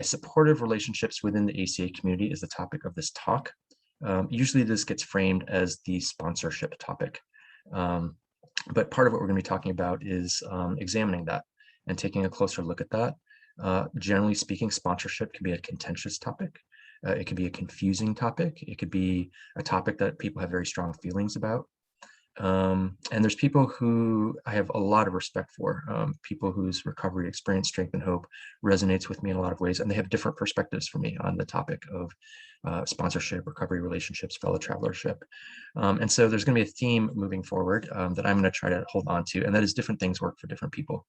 Supportive relationships within the ACA community is the topic of this talk. Usually this gets framed as the sponsorship topic. But part of what we're going to be talking about is examining that and taking a closer look at that. Generally speaking, sponsorship can be a contentious topic. It could be a confusing topic. It could be a topic that people have very strong feelings about. And there's people who I have a lot of respect for, people whose recovery experience, strength, and hope resonates with me in a lot of ways, and they have different perspectives for me on the topic of sponsorship, recovery relationships, fellow travelership. And so there's going to be a theme moving forward that I'm going to try to hold on to, and that is different things work for different people.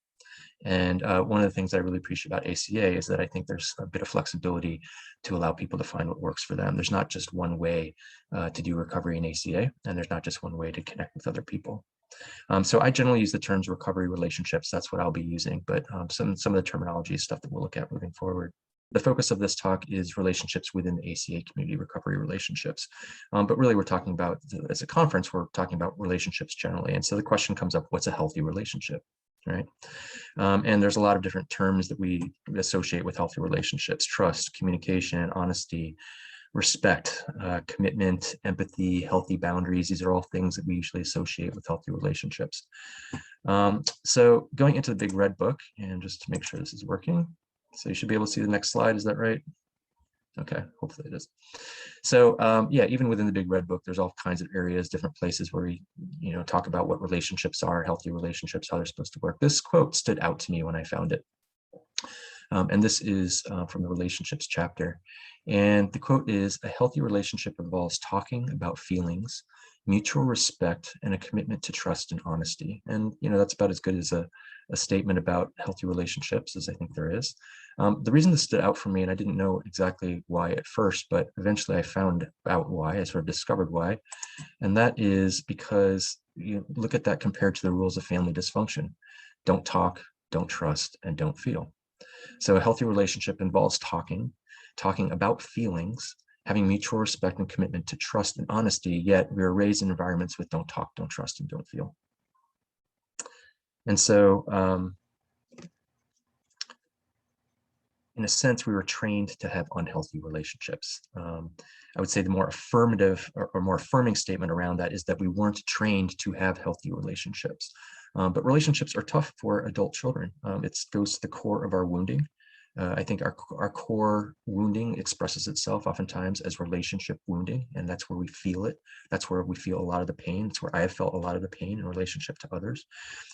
And one of the things I really appreciate about ACA is that I think there's a bit of flexibility to allow people to find what works for them. There's not just one way to do recovery in ACA, and there's not just one way to connect with other people. So I generally use the terms recovery relationships. That's what I'll be using, but some of the terminology is stuff that we'll look at moving forward. The focus of this talk is relationships within the ACA community, recovery relationships. But really we're talking about, as a conference, we're talking about relationships generally. And so the question comes up, what's a healthy relationship? Right. And there's a lot of different terms that we associate with healthy relationships: trust, communication, honesty, respect, commitment, empathy, healthy boundaries. These are all things that we usually associate with healthy relationships. So going into the big red book, and just to make sure this is working. So you should be able to see the next slide. Is that right? Okay, hopefully it is. So yeah, even within the big red book, there's all kinds of areas, different places where we, talk about what relationships are, healthy relationships, how they're supposed to work. This quote stood out to me when I found it. And this is from the relationships chapter. And the quote is, "A healthy relationship involves talking about feelings, mutual respect, and a commitment to trust and honesty." And, that's about as good as a statement about healthy relationships as I think there is. The reason this stood out for me, and I didn't know exactly why at first, but eventually I found out why, I sort of discovered why. And that is because you look at that compared to the rules of family dysfunction. Don't talk, don't trust, and don't feel. So a healthy relationship involves talking about feelings, having mutual respect and commitment to trust and honesty, yet we are raised in environments with don't talk, don't trust, and don't feel. And so in a sense, we were trained to have unhealthy relationships. I would say the more affirmative or more affirming statement around that is that we weren't trained to have healthy relationships. But relationships are tough for adult children. It goes to the core of our wounding. I think our core wounding expresses itself oftentimes as relationship wounding, and that's where we feel it. That's where we feel a lot of the pain. It's where I have felt a lot of the pain in relationship to others.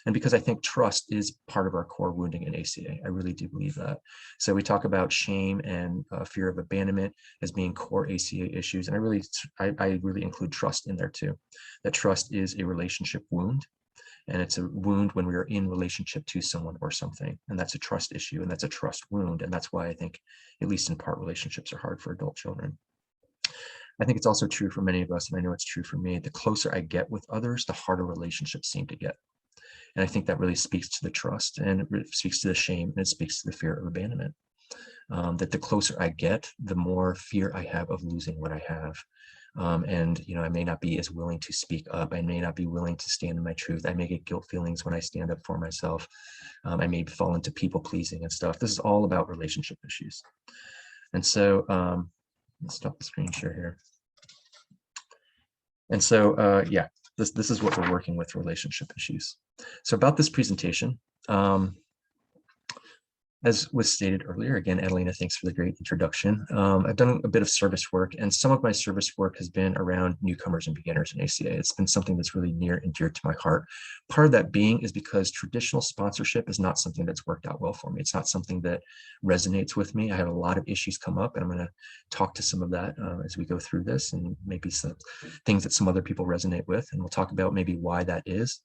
And because I think trust is part of our core wounding in ACA, I really do believe that. So we talk about shame and fear of abandonment as being core ACA issues, and I really include trust in there too. That trust is a relationship wound. And it's a wound when we are in relationship to someone or something. And that's a trust issue, and that's a trust wound. And that's why I think, at least in part, relationships are hard for adult children. I think it's also true for many of us, and I know it's true for me. The closer I get with others, the harder relationships seem to get. And I think that really speaks to the trust, and it speaks to the shame, and it speaks to the fear of abandonment. That the closer I get, the more fear I have of losing what I have. And I may not be as willing to speak up. I may not be willing to stand in my truth. I may get guilt feelings when I stand up for myself. I may fall into people pleasing and stuff. This is all about relationship issues. And so let's stop the screen share here. And so yeah, this is what we're working with, relationship issues. So about this presentation, as was stated earlier, again, Adelina, thanks for the great introduction. I've done a bit of service work, and some of my service work has been around newcomers and beginners in ACA. It's been something that's really near and dear to my heart. Part of that being is because traditional sponsorship is not something that's worked out well for me. It's not something that resonates with me. I have a lot of issues come up, and I'm going to talk to some of that as we go through this, and maybe some things that some other people resonate with, and we'll talk about maybe why that is.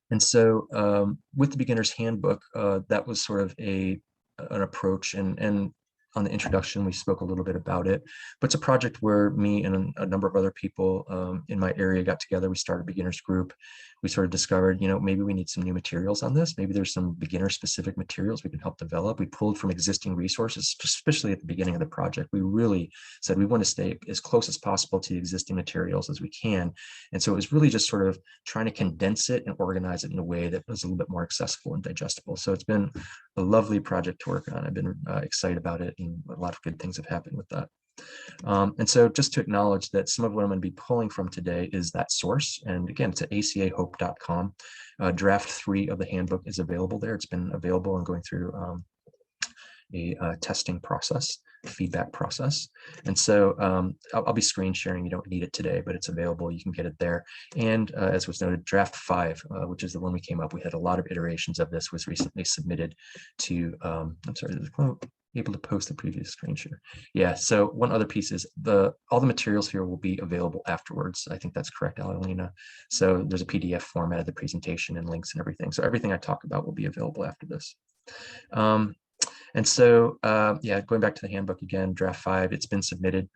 And so with the beginner's handbook, that was sort of an approach, and on the introduction, we spoke a little bit about it, but it's a project where me and a number of other people in my area got together. We started a beginners group. We sort of discovered, maybe we need some new materials on this. Maybe there's some beginner specific materials we can help develop. We pulled from existing resources, especially at the beginning of the project. We really said we want to stay as close as possible to the existing materials as we can. And so it was really just sort of trying to condense it and organize it in a way that was a little bit more accessible and digestible. So it's been a lovely project to work on. I've been excited about it, and a lot of good things have happened with that. And so just to acknowledge that some of what I'm going to be pulling from today is that source. And again, it's at acahope.com. Draft 3 of the handbook is available there. It's been available and going through a testing process, feedback process. And so I'll be screen sharing. You don't need it today, but it's available. You can get it there. And as was noted, draft 5, which is the one we came up, we had a lot of iterations of this, was recently submitted to, I'm sorry, able to post the previous screen share. Yeah, so one other piece is all the materials here will be available afterwards. I think that's correct, Alina. So there's a PDF format of the presentation and links and everything. So everything I talk about will be available after this. And so, yeah, going back to the handbook again, draft 5, it's been submitted.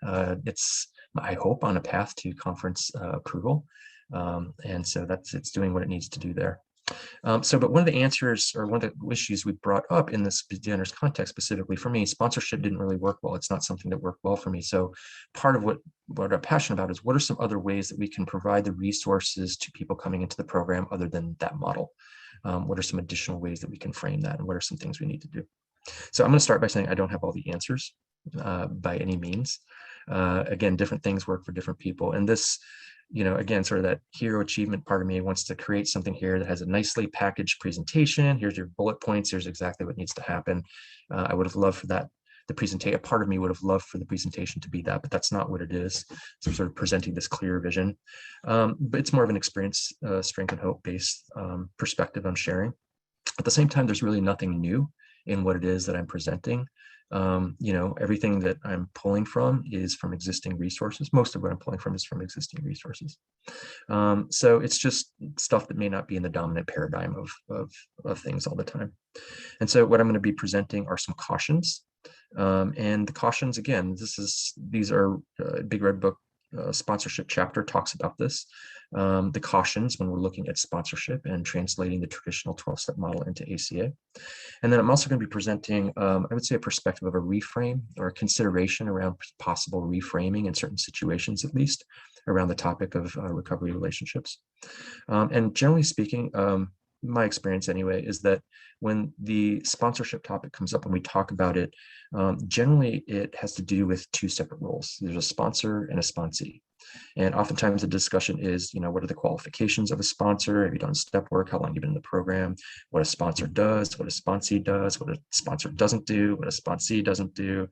It's, I hope, on a path to conference approval. And so it's doing what it needs to do there. But one of the answers, or one of the issues we brought up in this beginner's context, specifically for me, sponsorship didn't really work well. It's not something that worked well for me. So part of what I'm passionate about is what are some other ways that we can provide the resources to people coming into the program other than that model? What are some additional ways that we can frame that, and what are some things we need to do? So I'm going to start by saying I don't have all the answers by any means. Again, different things work for different people. And this, again, sort of that hero achievement part of me wants to create something here that has a nicely packaged presentation. Here's your bullet points. Here's exactly what needs to happen. I would have loved for that. The presentation, a part of me would have loved for the presentation to be that, but that's not what it is. So I'm sort of presenting this clear vision. But it's more of an experience, strength and hope based perspective I'm sharing. At the same time, there's really nothing new in what it is that I'm presenting. Everything that I'm pulling from is from existing resources. Most of what I'm pulling from is from existing resources. So it's just stuff that may not be in the dominant paradigm of things all the time. And so what I'm going to be presenting are some cautions. And the cautions, again, these are Big Red Book sponsorship chapter talks about this. The cautions when we're looking at sponsorship and translating the traditional 12-step model into ACA. And then I'm also going to be presenting, I would say, a perspective of a reframe or a consideration around possible reframing in certain situations, at least, around the topic of recovery relationships. And generally speaking, my experience anyway, is that when the sponsorship topic comes up and we talk about it, generally it has to do with two separate roles. There's a sponsor and a sponsee. And oftentimes the discussion is, what are the qualifications of a sponsor? Have you done step work? How long have you been in the program? What a sponsor does, what a sponsee does, what a sponsor doesn't do, what a sponsee doesn't do,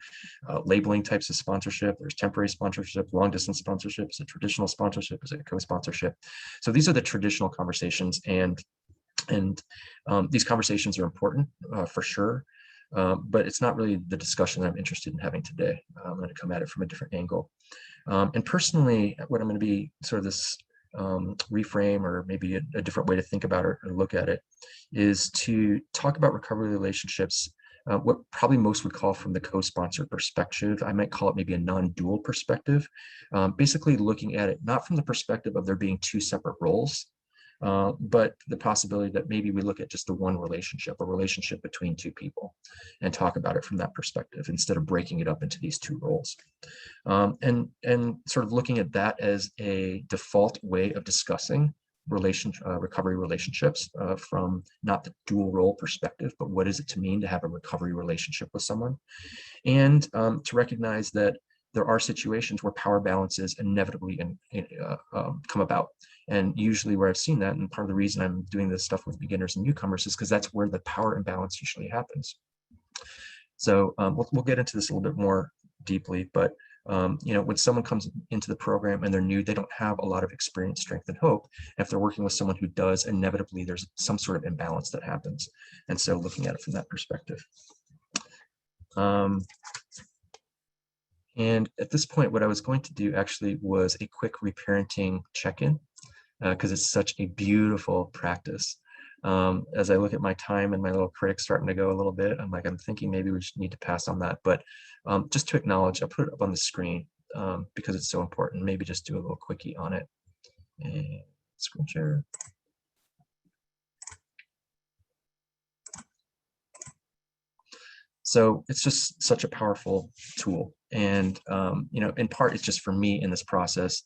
labeling types of sponsorship. There's temporary sponsorship, long distance sponsorship, is it traditional sponsorship, is it co-sponsorship? So these are the traditional conversations, and these conversations are important for sure. But it's not really the discussion that I'm interested in having today. I'm going to come at it from a different angle. And personally, what I'm going to be sort of this reframe, or maybe a different way to think about it or look at it, is to talk about recovery relationships, what probably most would call from the co-sponsor perspective. I might call it maybe a non-dual perspective, basically looking at it not from the perspective of there being two separate roles, but the possibility that maybe we look at just the one relationship, a relationship between two people, and talk about it from that perspective instead of breaking it up into these two roles. And sort of looking at that as a default way of discussing recovery relationships from not the dual role perspective, but what is it to mean to have a recovery relationship with someone, and to recognize that there are situations where power balances inevitably come about. And usually where I've seen that, and part of the reason I'm doing this stuff with beginners and newcomers, is because that's where the power imbalance usually happens. So we'll get into this a little bit more deeply, but when someone comes into the program and they're new, they don't have a lot of experience, strength, and hope. And if they're working with someone who does, inevitably there's some sort of imbalance that happens. And so looking at it from that perspective. And at this point, what I was going to do actually was a quick reparenting check-in, because it's such a beautiful practice. As I look at my time and my little critic starting to go a little bit, I'm thinking maybe we need to pass on that. But just to acknowledge, I'll put it up on the screen because it's so important. Maybe just do a little quickie on it. And screen share. So it's just such a powerful tool. And, in part, it's just for me in this process.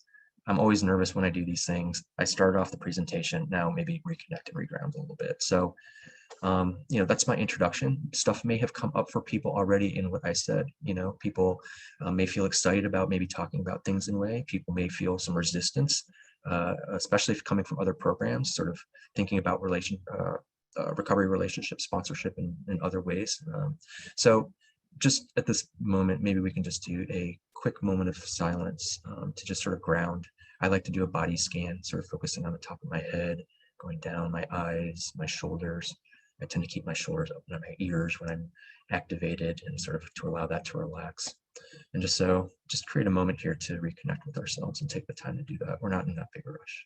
I'm always nervous when I do these things. I started off the presentation, now maybe reconnect and reground a little bit. So That's my introduction. Stuff may have come up for people already in what I said. People may feel excited about maybe talking about things in a way. People may feel some resistance, especially if coming from other programs, sort of thinking about recovery, relationship, sponsorship in other ways. So just at this moment, maybe we can just do a quick moment of silence to just sort of ground. I like to do a body scan, sort of focusing on the top of my head, going down my eyes, my shoulders. I tend to keep my shoulders up and my ears when I'm activated, and sort of to allow that to relax. And just create a moment here to reconnect with ourselves and take the time to do that. We're not in that big a rush.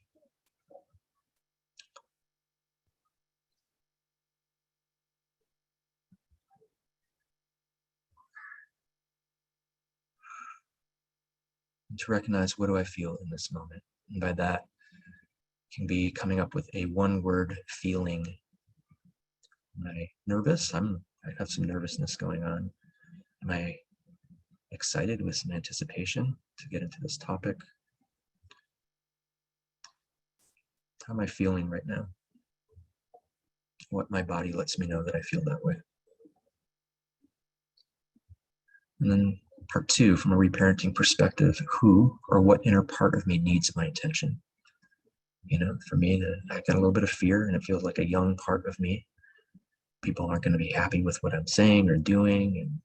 And to recognize, what do I feel in this moment? And by that, can be coming up with a one-word feeling. Am I nervous? I have some nervousness going on. Am I excited with some anticipation to get into this topic? How am I feeling right now? What my body lets me know that I feel that way. And then part two, from a reparenting perspective, who or what inner part of me needs my attention? For me, I got a little bit of fear, and it feels like a young part of me. People aren't going to be happy with what I'm saying or doing, and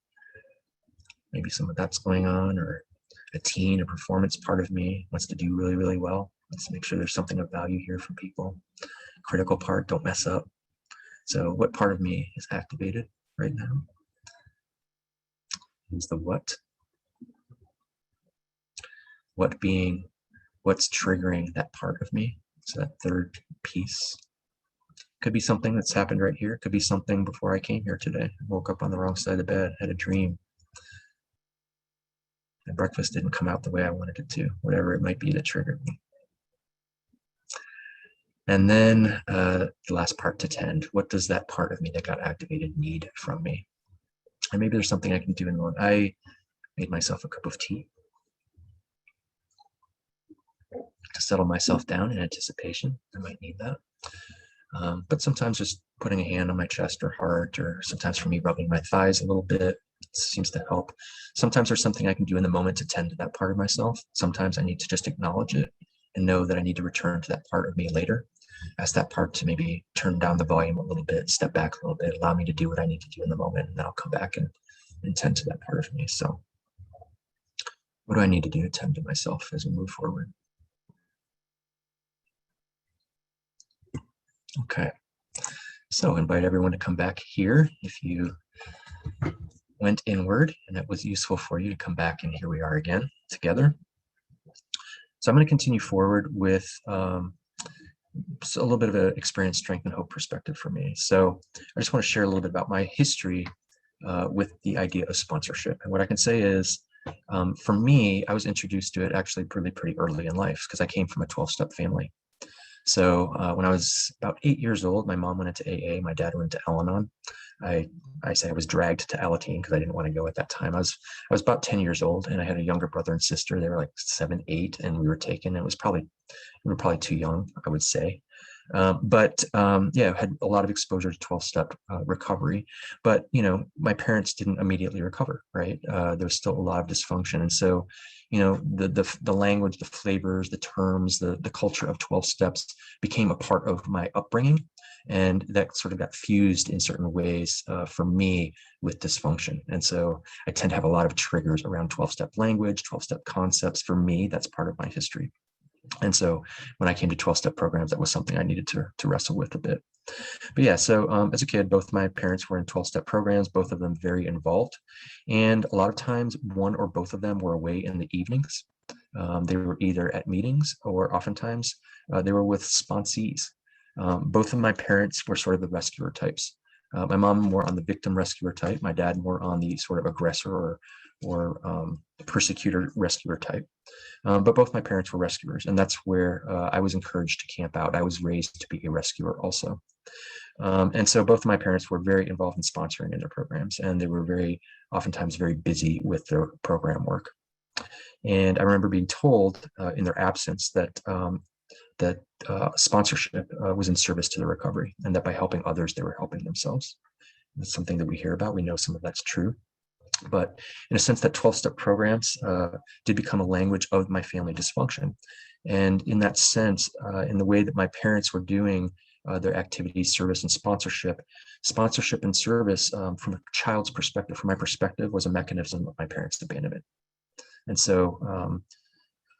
maybe some of that's going on. Or a teen, a performance part of me wants to do really, really well. Let's make sure there's something of value here for people. Critical part, don't mess up. So what part of me is activated right now? Is the what? What being, what's triggering that part of me? So that third piece. Could be something that's happened right here. Could be something before I came here today. I woke up on the wrong side of the bed, had a dream. My breakfast didn't come out the way I wanted it to, whatever it might be that triggered me. And then the last part, to tend. What does that part of me that got activated need from me? And maybe there's something I can do in the moment. I made myself a cup of tea to settle myself down in anticipation. I might need that. But sometimes just putting a hand on my chest or heart, or sometimes for me rubbing my thighs a little bit, seems to help. Sometimes there's something I can do in the moment to tend to that part of myself. Sometimes I need to just acknowledge it and know that I need to return to that part of me later. Ask that part to maybe turn down the volume a little bit, step back a little bit, allow me to do what I need to do in the moment, and then I'll come back and tend to that part of me. So what do I need to do to tend to myself as we move forward? Okay, so invite everyone to come back here if you went inward and that was useful for you to come back, and here we are again together. So I'm going to continue forward with a little bit of an experience, strength, and hope perspective for me. So I just want to share a little bit about my history with the idea of sponsorship. And what I can say is, for me, I was introduced to it actually pretty early in life, because I came from a 12-step family. So when I was about 8 years old, my mom went into AA, my dad went to Al-Anon. I say I was dragged to Alateen because I didn't want to go at that time. I was about 10 years old, and I had a younger brother and sister. They were like 7, 8, and we were taken. We were probably too young, I would say. But yeah, I had a lot of exposure to 12-step recovery. But my parents didn't immediately recover, right? There was still a lot of dysfunction, and so the language, the flavors, the terms, the culture of 12 steps became a part of my upbringing, and that sort of got fused in certain ways for me with dysfunction. And so I tend to have a lot of triggers around 12-step language, 12-step concepts. For me, that's part of my history. And so when I came to 12-step programs, that was something I needed to wrestle with a bit. But yeah, so as a kid, both my parents were in 12-step programs, both of them very involved. And a lot of times, one or both of them were away in the evenings. They were either at meetings, or oftentimes they were with sponsees. Both of my parents were sort of the rescuer types. My mom more on the victim rescuer type, my dad more on the sort of aggressor or persecutor rescuer type. But both my parents were rescuers, and that's where I was encouraged to camp out. I was raised to be a rescuer also. And so both of my parents were very involved in sponsoring in their programs, and they were oftentimes very busy with their program work. And I remember being told in their absence that sponsorship was in service to the recovery, and that by helping others, they were helping themselves. That's something that we hear about. We know some of that's true. But in a sense, that 12-step programs did become a language of my family dysfunction. And in that sense, in the way that my parents were doing their activities, service, and sponsorship and service from a child's perspective, from my perspective, was a mechanism of my parents' abandonment. And so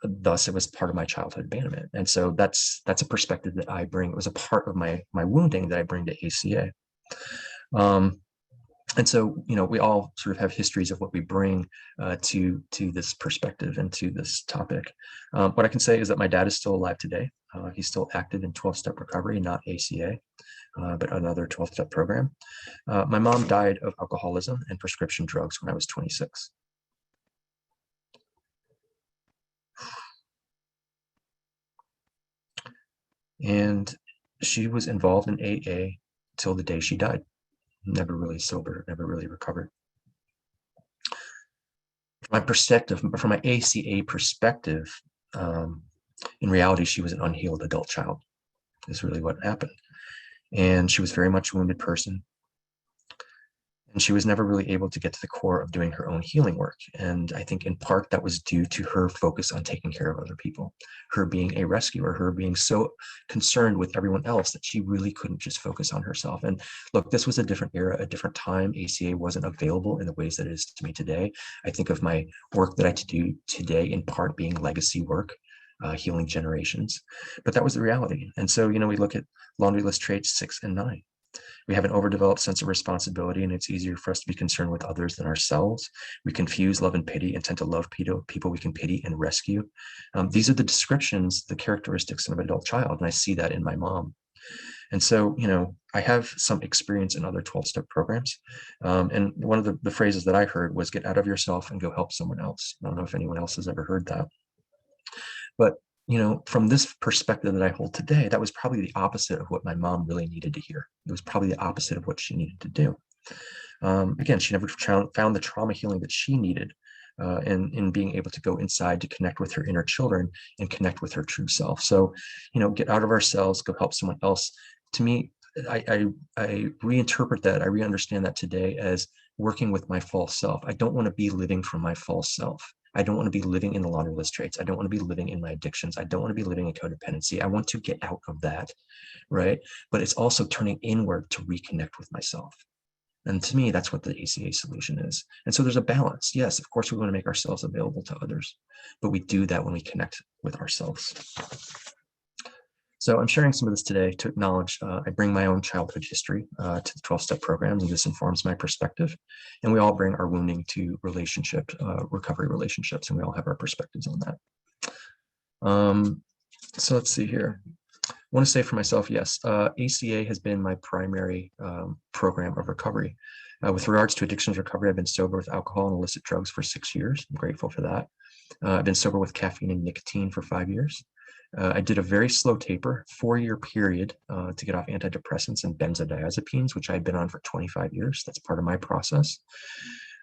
thus it was part of my childhood abandonment. And so that's a perspective that I bring. It was a part of my wounding that I bring to ACA. And so, we all sort of have histories of what we bring to this perspective and to this topic. What I can say is that my dad is still alive today. He's still active in 12-step recovery, not ACA, but another 12-step program. My mom died of alcoholism and prescription drugs when I was 26. And she was involved in AA till the day she died. Never really sober, never really recovered. From my perspective, from my ACA perspective, in reality, she was an unhealed adult child, is really what happened. And she was very much a wounded person. And she was never really able to get to the core of doing her own healing work. And I think in part that was due to her focus on taking care of other people, her being a rescuer, her being so concerned with everyone else that she really couldn't just focus on herself. And look, this was a different era, a different time. ACA wasn't available in the ways that it is to me today. I think of my work that I do today in part being legacy work, healing generations, but that was the reality. And so, we look at laundry list traits 6 and 9. We have an overdeveloped sense of responsibility, and it's easier for us to be concerned with others than ourselves. We confuse love and pity and tend to love people we can pity and rescue. These are the descriptions, the characteristics of an adult child, and I see that in my mom. And so, I have some experience in other 12-step programs. And one of the phrases that I heard was get out of yourself and go help someone else. I don't know if anyone else has ever heard that. But from this perspective that I hold today, that was probably the opposite of what my mom really needed to hear. It was probably the opposite of what she needed to do. Again, she never found the trauma healing that she needed in being able to go inside to connect with her inner children and connect with her true self. So, get out of ourselves, go help someone else. To me, I reinterpret that, I re-understand that today as working with my false self. I don't want to be living from my false self. I don't want to be living in the laundry list traits. I don't want to be living in my addictions. I don't want to be living in codependency. I want to get out of that, right? But it's also turning inward to reconnect with myself. And to me, that's what the ACA solution is. And so there's a balance. Yes, of course, we want to make ourselves available to others, but we do that when we connect with ourselves. So I'm sharing some of this today to acknowledge I bring my own childhood history to the 12-step program, and this informs my perspective. And we all bring our wounding to recovery relationships, and we all have our perspectives on that. So let's see here. I want to say for myself, yes, ACA has been my primary program of recovery. With regards to addictions recovery, I've been sober with alcohol and illicit drugs for 6 years. I'm grateful for that. I've been sober with caffeine and nicotine for 5 years. I did a very slow taper, 4-year period to get off antidepressants and benzodiazepines, which I've been on for 25 years. That's part of my process.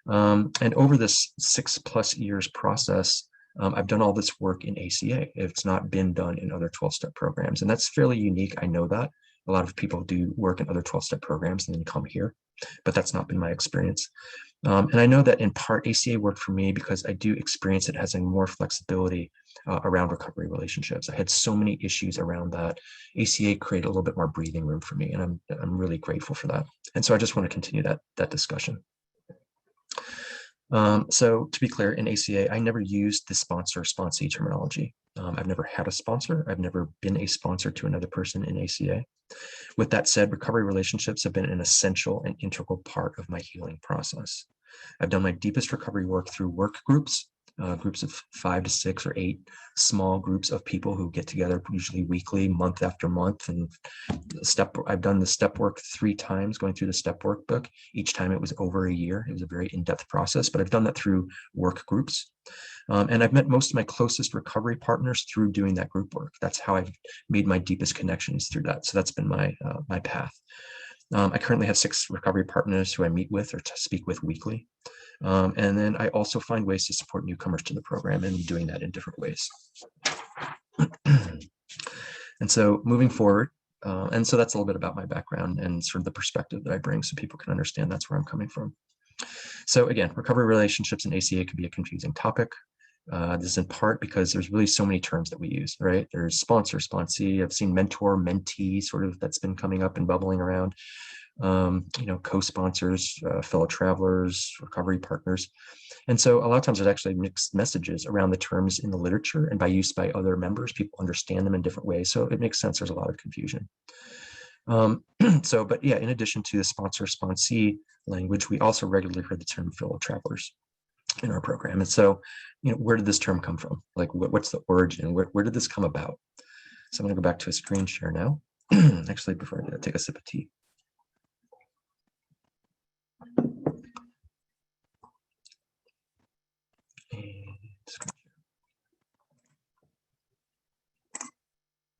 And over this 6+ years process, I've done all this work in ACA. It's not been done in other 12-step programs. And that's fairly unique. I know that. A lot of people do work in other 12-step programs and then come here, but that's not been my experience. And I know that in part ACA worked for me because I do experience it as a more flexibility around recovery relationships. I had so many issues around that. ACA created a little bit more breathing room for me, and I'm really grateful for that. And so I just want to continue that discussion. So to be clear, in ACA, I never used the sponsor-sponsee terminology. I've never had a sponsor. I've never been a sponsor to another person in ACA. With that said, recovery relationships have been an essential and integral part of my healing process. I've done my deepest recovery work through work groups, groups of 5 to 6 or 8 small groups of people who get together usually weekly, month after month. And I've done the step work 3 times, going through the step workbook. Each time it was over a year. It was a very in-depth process, but I've done that through work groups. And I've met most of my closest recovery partners through doing that group work. That's how I've made my deepest connections through that. So that's been my path. I currently have 6 recovery partners who I meet with or to speak with weekly. And then I also find ways to support newcomers to the program, and doing that in different ways. And so moving forward, and so that's a little bit about my background and sort of the perspective that I bring so people can understand that's where I'm coming from. So again, recovery relationships in ACA can be a confusing topic. This is in part because there's really so many terms that we use, right? There's sponsor, sponsee. I've seen mentor, mentee, sort of that's been coming up and bubbling around. Co-sponsors, fellow travelers, recovery partners. And so a lot of times there's actually mixed messages around the terms in the literature, and by use by other members, people understand them in different ways. So it makes sense there's a lot of confusion. But yeah, in addition to the sponsor, sponsee language, we also regularly heard the term fellow travelers in our program. And so, where did this term come from? Like, what's the origin? Where did this come about? So I'm going to go back to a screen share now. Actually, before I take a sip of tea.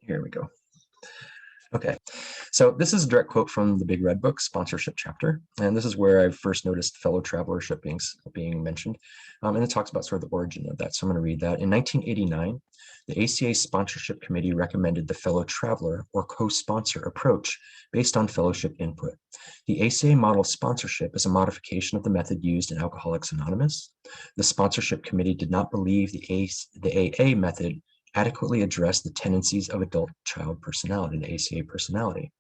Here we go. Okay, so this is a direct quote from the Big Red Book sponsorship chapter, and this is where I first noticed fellow travelership being mentioned, and it talks about sort of the origin of that. So I'm going to read that. In 1989, the ACA Sponsorship Committee recommended the fellow traveler or co-sponsor approach based on fellowship input. The ACA model sponsorship is a modification of the method used in Alcoholics Anonymous. The sponsorship committee did not believe the AA method adequately address the tendencies of adult-child personality, the ACA personality,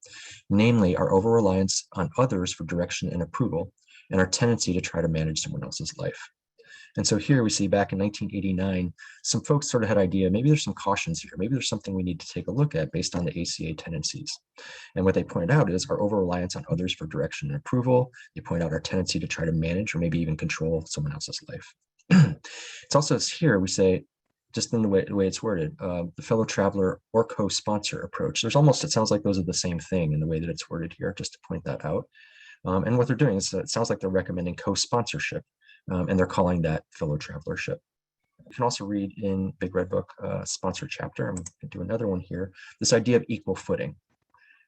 namely our over-reliance on others for direction and approval, and our tendency to try to manage someone else's life. And so here we see back in 1989, some folks sort of had idea, maybe there's some cautions here, maybe there's something we need to take a look at based on the ACA tendencies. And what they pointed out is our over-reliance on others for direction and approval. They point out our tendency to try to manage or maybe even control someone else's life. It's also here we say, just in the way it's worded, the fellow traveler or co-sponsor approach. There's almost, it sounds like those are the same thing in the way that it's worded here, just to point that out. And what they're doing is it sounds like they're recommending co-sponsorship, and they're calling that fellow travelership. You can also read in Big Red Book sponsor chapter, I'm going to do another one here, this idea of equal footing.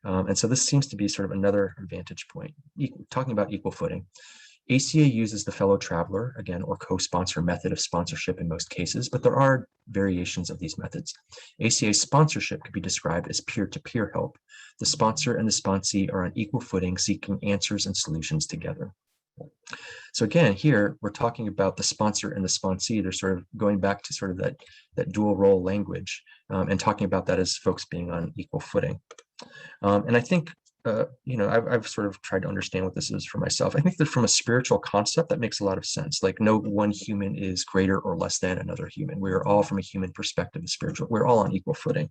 And so this seems to be sort of another vantage point, talking about equal footing. ACA uses the fellow traveler, again, or co-sponsor method of sponsorship in most cases, but there are variations of these methods. ACA sponsorship could be described as peer-to-peer help. The sponsor and the sponsee are on equal footing, seeking answers and solutions together. So again, here we're talking about the sponsor and the sponsee. They're sort of going back to sort of that dual role language, and talking about that as folks being on equal footing. And I think I've sort of tried to understand what this is for myself. I think that from a spiritual concept, that makes a lot of sense. Like no one human is greater or less than another human. We are all, from a human perspective, spiritual. We're all on equal footing.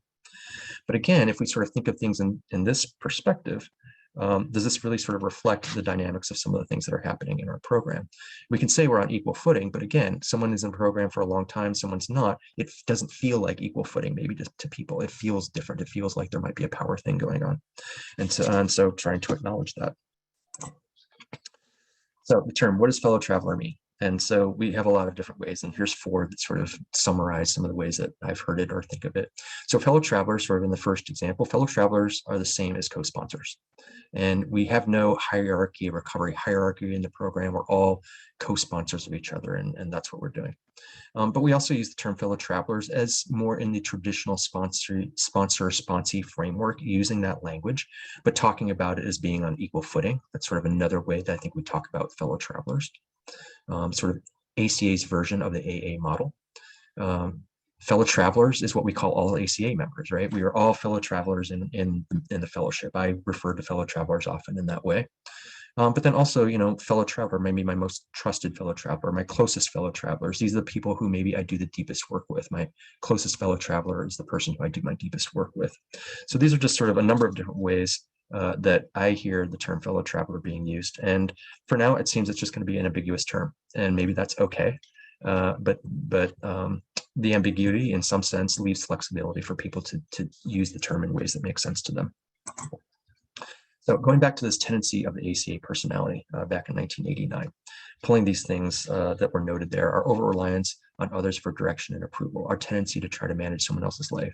But again, if we sort of think of things in this perspective, does this really sort of reflect the dynamics of some of the things that are happening in our program? We can say we're on equal footing, but again, someone is in a program for a long time, someone's not. It doesn't feel like equal footing, maybe to people. It feels different. It feels like there might be a power thing going on. And so trying to acknowledge that. So the term, what does fellow traveler mean? And so we have a lot of different ways, and here's four that sort of summarize some of the ways that I've heard it or think of it. So fellow travelers, sort of in the first example, fellow travelers are the same as co-sponsors. And we have no hierarchy, recovery hierarchy in the program. We're all co-sponsors of each other, and that's what we're doing. But we also use the term fellow travelers as more in the traditional sponsor-sponsee framework, using that language, but talking about it as being on equal footing. That's sort of another way that I think we talk about fellow travelers. Sort of ACA's version of the AA model. Fellow travelers is what we call all ACA members, right? We are all fellow travelers in the fellowship. I refer to fellow travelers often in that way. But then also, fellow traveler, maybe my most trusted fellow traveler, my closest fellow travelers. These are the people who maybe I do the deepest work with. My closest fellow traveler is the person who I do my deepest work with. So these are just sort of a number of different ways that I hear the term fellow traveler being used. And for now, it seems it's just going to be an ambiguous term, and maybe that's okay. But the ambiguity, in some sense, leaves flexibility for people to use the term in ways that make sense to them. So going back to this tendency of the ACA personality back in 1989, pulling these things that were noted there, our over-reliance on others for direction and approval, our tendency to try to manage someone else's life.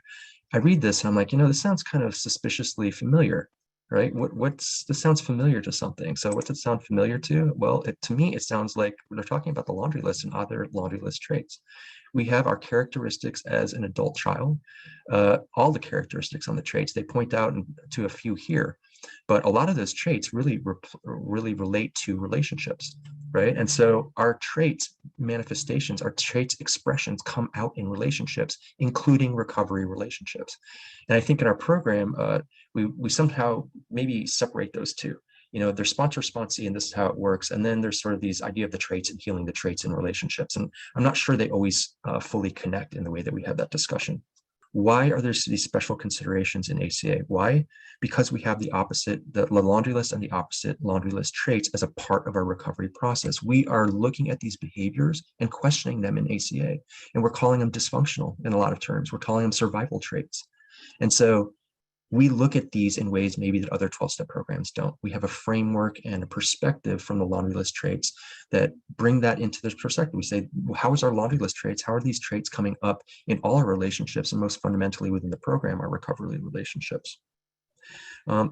I read this and I'm like, this sounds kind of suspiciously familiar. right? This sounds familiar to something. So what's it sound familiar to? Well, to me, it sounds like they're talking about the laundry list and other laundry list traits. We have our characteristics as an adult child, all the characteristics on the traits. They point out to a few here, but a lot of those traits really relate to relationships, right? And so our traits manifestations, our traits expressions come out in relationships, including recovery relationships. And I think in our program, we somehow maybe separate those two. You know, there's sponsor sponsee, and this is how it works. And then there's sort of these idea of the traits and healing the traits in relationships. And I'm not sure they always fully connect in the way that we have that discussion. Why are there these special considerations in ACA? Why? Because we have the opposite, the laundry list and the opposite laundry list traits as a part of our recovery process. We are looking at these behaviors and questioning them in ACA, and we're calling them dysfunctional in a lot of terms. We're calling them survival traits. And so we look at these in ways maybe that other 12-step programs don't. We have a framework and a perspective from the laundry list traits that bring that into this perspective. We say, well, how is our laundry list traits? How are these traits coming up in all our relationships, and most fundamentally within the program, our recovery relationships?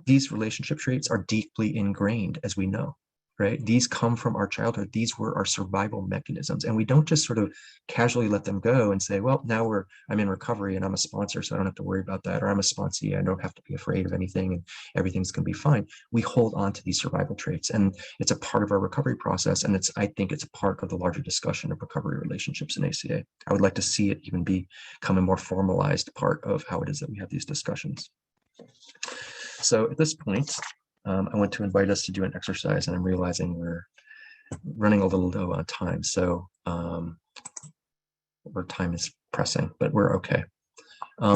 These relationship traits are deeply ingrained, as we know, right? These come from our childhood. These were our survival mechanisms. And we don't just sort of casually let them go and say, well, now I'm in recovery and I'm a sponsor, so I don't have to worry about that. Or I'm a sponsee, I don't have to be afraid of anything and everything's going to be fine. We hold on to these survival traits, and it's a part of our recovery process. And I think it's a part of the larger discussion of recovery relationships in ACA. I would like to see it even become a more formalized part of how it is that we have these discussions. So at this point, I want to invite us to do an exercise, and I'm realizing we're running a little low on time. So our time is pressing, but we're okay.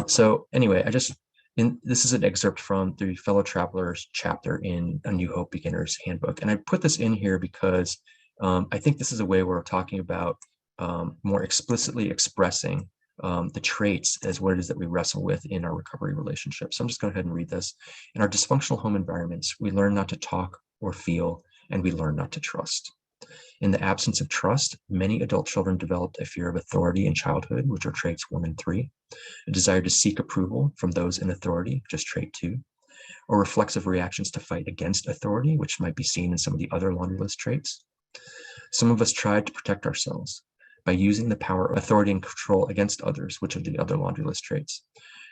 So anyway, this is an excerpt from the Fellow Travelers chapter in A New Hope Beginner's Handbook. And I put this in here because I think this is a way we're talking about more explicitly expressing the traits as what it is that we wrestle with in our recovery relationships. So I'm just going to go ahead and read this. In our dysfunctional home environments, we learn not to talk or feel, and we learn not to trust. In the absence of trust, many adult children developed a fear of authority in childhood, which are traits 1 and 3, a desire to seek approval from those in authority, which is trait 2, or reflexive reactions to fight against authority, which might be seen in some of the other laundry list traits. Some of us tried to protect ourselves by using the power of authority and control against others, which are the other laundry list traits.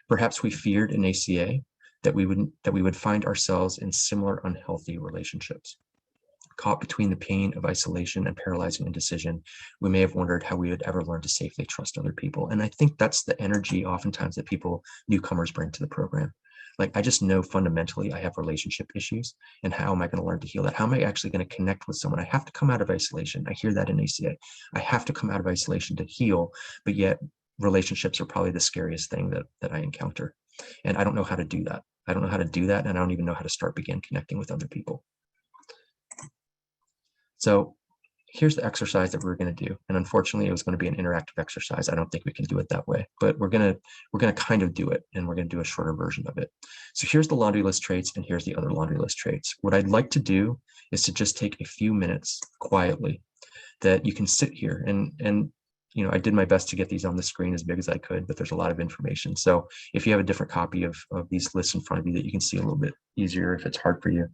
Perhaps we feared in ACA that we would find ourselves in similar unhealthy relationships. Caught between the pain of isolation and paralyzing indecision, we may have wondered how we would ever learn to safely trust other people. And I think that's the energy oftentimes that newcomers bring to the program. Like, I just know fundamentally I have relationship issues, and how am I going to learn to heal that? How am I actually going to connect with someone? I have to come out of isolation. I hear that in ACA. I have to come out of isolation to heal, but yet relationships are probably the scariest thing that I encounter. And I don't know how to do that. I don't know how to do that, and I don't even know how to begin connecting with other people. So here's the exercise that we're going to do. And unfortunately, it was going to be an interactive exercise. I don't think we can do it that way, but we're going to kind of do it, and we're going to do a shorter version of it. So here's the laundry list traits, and here's the other laundry list traits. What I'd like to do is to just take a few minutes quietly, that you can sit here and you know, I did my best to get these on the screen as big as I could, but there's a lot of information. So if you have a different copy of these lists in front of you that you can see a little bit easier if it's hard for you,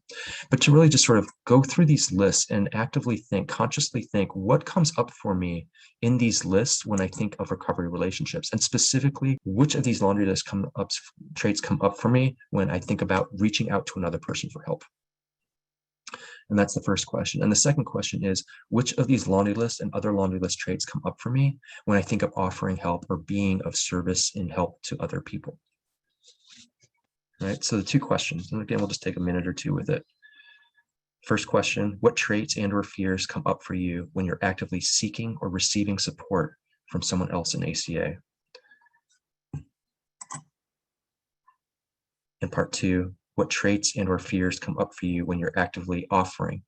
but to really just sort of go through these lists and actively think, consciously think, what comes up for me in these lists when I think of recovery relationships, and specifically, which of these laundry list traits come up for me when I think about reaching out to another person for help. And that's the first question. And the second question is, which of these laundry lists and other laundry list traits come up for me when I think of offering help or being of service and help to other people? Right. So the two questions, and again, we'll just take a minute or two with it. First question, what traits and or fears come up for you when you're actively seeking or receiving support from someone else in ACA? And part 2, what traits and or fears come up for you when you're actively offering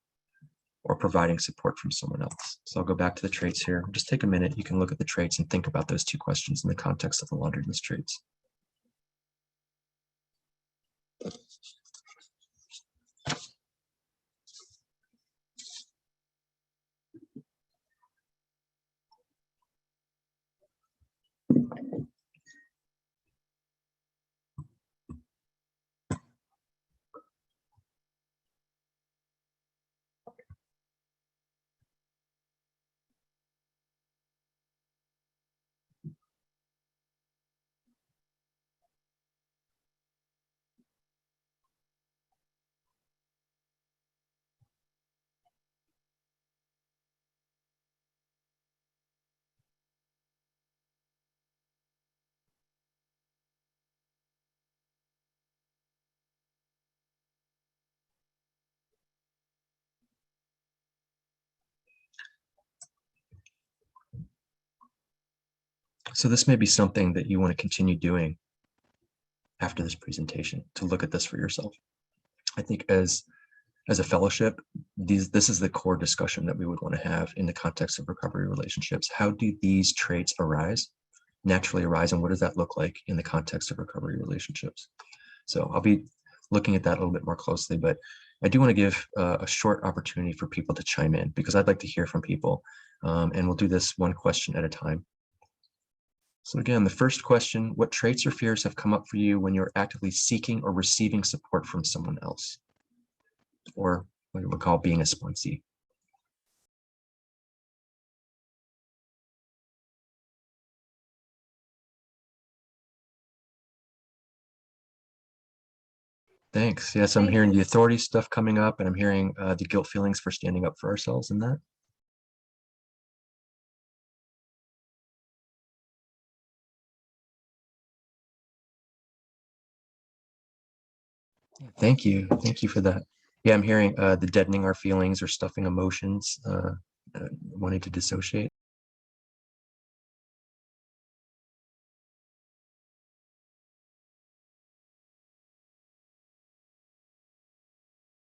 or providing support from someone else? So I'll go back to the traits here. Just take a minute. You can look at the traits and think about those two questions in the context of the laundry list traits. So this may be something that you want to continue doing after this presentation, to look at this for yourself. I think as a fellowship, this is the core discussion that we would want to have in the context of recovery relationships. How do these traits naturally arise, and what does that look like in the context of recovery relationships? So I'll be looking at that a little bit more closely, but I do want to give a short opportunity for people to chime in, because I'd like to hear from people, and we'll do this one question at a time. So again, the first question: what traits or fears have come up for you when you're actively seeking or receiving support from someone else, or what we would call being a sponsee? Thanks. Yes, I'm hearing the authority stuff coming up, and I'm hearing the guilt feelings for standing up for ourselves in that. Thank you. Thank you for that. Yeah, I'm hearing the deadening our feelings or stuffing emotions, wanting to dissociate.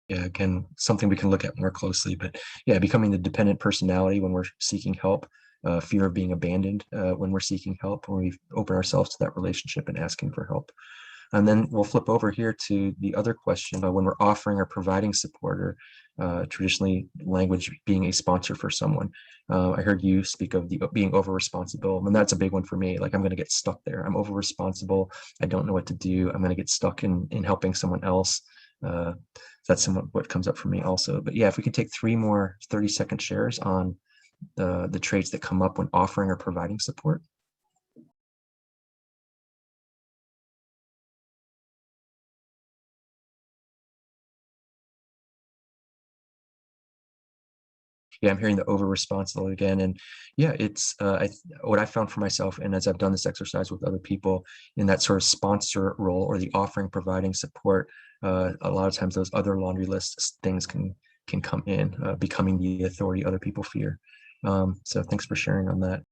Yeah, again, something we can look at more closely. But yeah, becoming the dependent personality when we're seeking help, fear of being abandoned when we're seeking help, when we open ourselves to that relationship and asking for help. And then we'll flip over here to the other question, when we're offering or providing support, or traditionally language being a sponsor for someone. I heard you speak of the being over responsible, and that's a big one for me. Like, I'm going to get stuck there. I'm over responsible. I don't know what to do. I'm going to get stuck in helping someone else. That's somewhat what comes up for me also. But yeah, if we could take 3 more 30-second shares on the traits that come up when offering or providing support. Yeah, I'm hearing the over responsible again. And yeah, it's what I found for myself, and as I've done this exercise with other people in that sort of sponsor role, or the offering, providing support, a lot of times those other laundry list things can come in, becoming the authority other people fear. So thanks for sharing on that.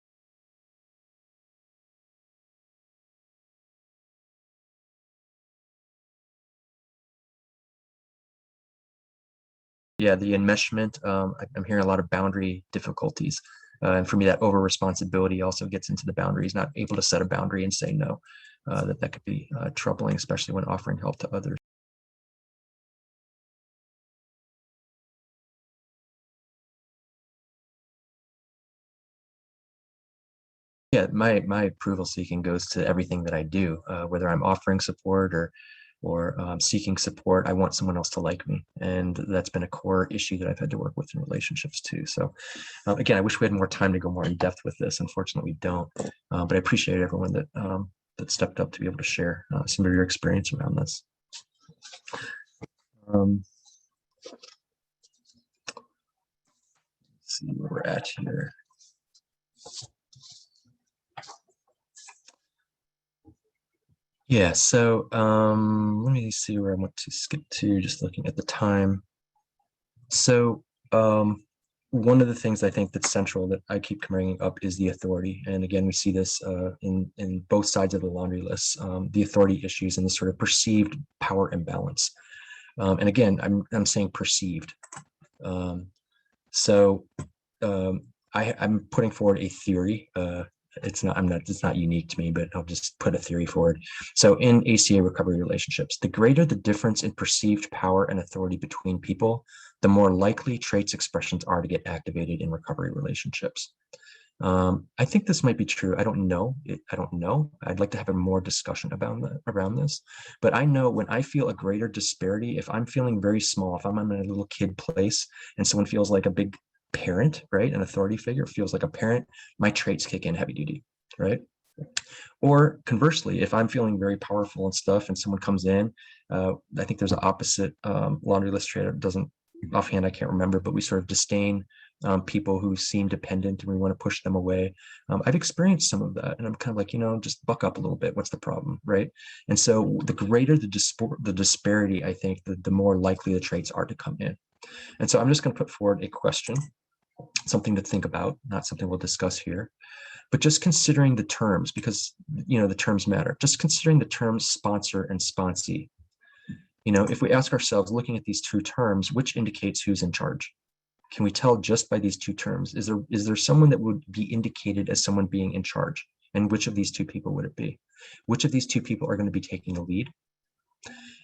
Yeah, the enmeshment, I'm hearing a lot of boundary difficulties. And for me, that over responsibility also gets into the boundaries, not able to set a boundary and say no. That could be troubling, especially when offering help to others. Yeah, my approval seeking goes to everything that I do, whether I'm offering support or seeking support. I want someone else to like me, and that's been a core issue that I've had to work with in relationships too. So again, I wish we had more time to go more in depth with this. Unfortunately, we don't. But I appreciate everyone that stepped up to be able to share some of your experience around this. Let's see where we're at here. Yeah, so let me see where I want to skip to, just looking at the time. So one of the things I think that's central that I keep bringing up is the authority. And again, we see this in both sides of the laundry list, the authority issues and the sort of perceived power imbalance. And again, I'm saying perceived. So I'm putting forward a theory. It's not unique to me, but I'll just put a theory forward. So in ACA recovery relationships, the greater the difference in perceived power and authority between people, the more likely traits expressions are to get activated in recovery relationships. I think this might be true. I don't know. I'd like to have a more discussion around this. But I know when I feel a greater disparity, if I'm feeling very small, if I'm in a little kid place and someone feels like a big parent, right? An authority figure feels like a parent, my traits kick in heavy duty, right? Or conversely, if I'm feeling very powerful and stuff and someone comes in, I think there's an opposite laundry list trait. It doesn't, offhand, I can't remember, but we sort of disdain people who seem dependent and we want to push them away. I've experienced some of that, and I'm kind of like, just buck up a little bit. What's the problem, right? And so the greater the disparity, I think the more likely the traits are to come in. And so I'm just going to put forward a question. something to think about, not something we'll discuss here. But just considering the terms, because the terms matter, just considering the terms sponsor and sponsee. If we ask ourselves, looking at these two terms, which indicates who's in charge? Can we tell just by these two terms? Is there someone that would be indicated as someone being in charge? And which of these two people would it be? Which of these two people are going to be taking the lead?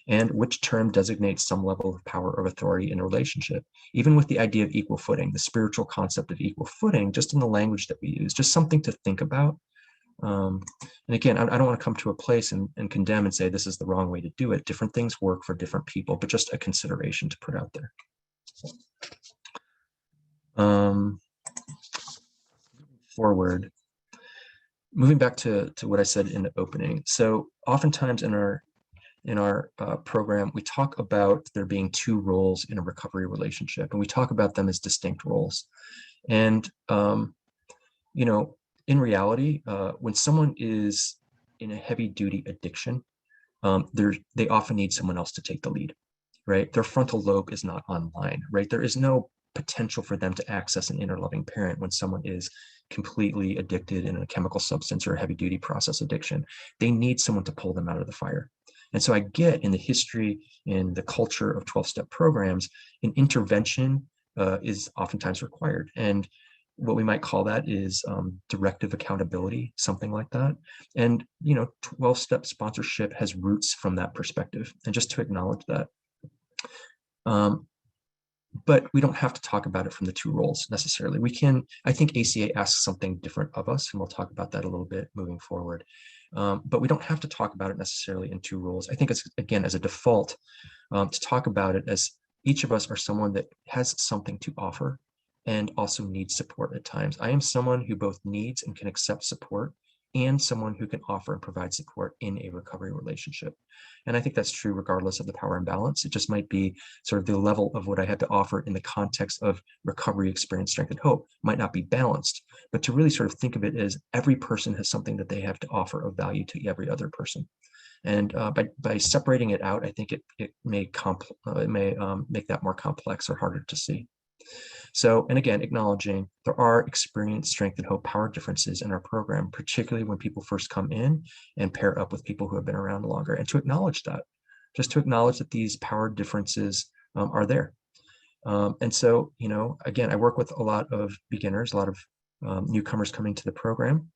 And which term designates some level of power or authority in a relationship? Even with the idea of equal footing, the spiritual concept of equal footing, just in the language that we use, just something to think about. And again, I don't want to come to a place and condemn and say this is the wrong way to do it. Different things work for different people, but just a consideration to put out there. Forward, moving back to what I said in the opening. So oftentimes in our program, we talk about there being two roles in a recovery relationship, and we talk about them as distinct roles. And in reality, when someone is in a heavy-duty addiction, they often need someone else to take the lead, right? Their frontal lobe is not online, right? There is no potential for them to access an inner loving parent when someone is completely addicted in a chemical substance or a heavy-duty process addiction. They need someone to pull them out of the fire. And so I get in the history, in the culture of 12-step programs, an intervention is oftentimes required. And what we might call that is directive accountability, something like that. And 12-step sponsorship has roots from that perspective, and just to acknowledge that. But we don't have to talk about it from the two roles necessarily. I think ACA asks something different of us, and we'll talk about that a little bit moving forward. But we don't have to talk about it necessarily in two roles. I think it's, again, as a default, to talk about it as each of us are someone that has something to offer and also needs support at times. I am someone who both needs and can accept support, and someone who can offer and provide support in a recovery relationship. And I think that's true regardless of the power imbalance. It just might be sort of the level of what I had to offer in the context of recovery, experience, strength, and hope might not be balanced, but to really sort of think of it as every person has something that they have to offer of value to every other person. And by separating it out, I think it may make that more complex or harder to see. So, and again, acknowledging there are experience, strength, and hope power differences in our program, particularly when people first come in and pair up with people who have been around longer, and to acknowledge that, just to acknowledge that these power differences are there. And so, again, I work with a lot of beginners, a lot of newcomers coming to the program.